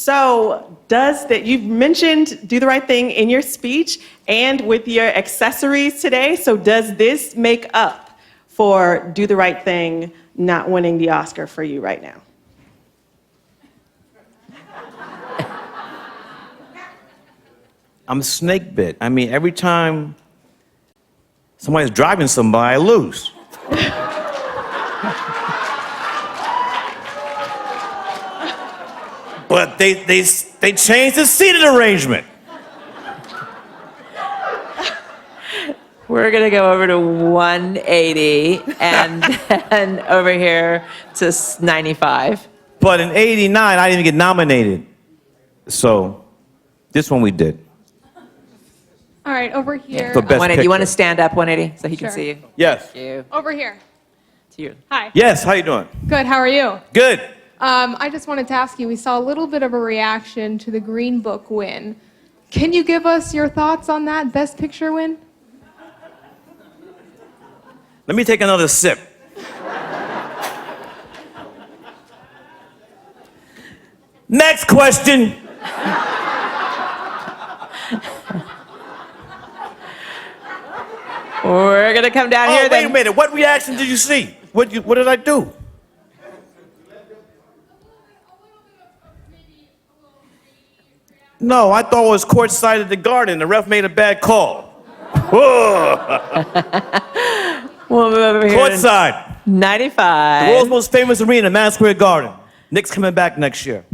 So you've mentioned Do the Right Thing in your speech and with your accessories today. So does this make up for Do the Right Thing not winning the Oscar for you right now? I'm snake bit. I mean, every time somebody's driving somebody, I lose. But they changed the seating arrangement. We're gonna go over to 180 and then over here to 95. But in '89, I didn't even get nominated. So this one we did. All right, over here. For best 180. You want to picture. stand up, 180, so he can Sure. see you? Yes. Thank you. Over here. To you. Hi. Yes, how you doing? Good, how are you? Good. I just wanted to ask you, we saw a little bit of a reaction to the Green Book win. Can you give us your thoughts on that Best Picture win? Let me take another sip. Next question. We're gonna come down here Wait then. a minute. What reaction did you see? What did I do? No, I thought it was courtside at the Garden. The ref made a bad call. Whoa. We'll move over here. Courtside. 95. The world's most famous arena, Madison Square Garden. Knicks coming back next year.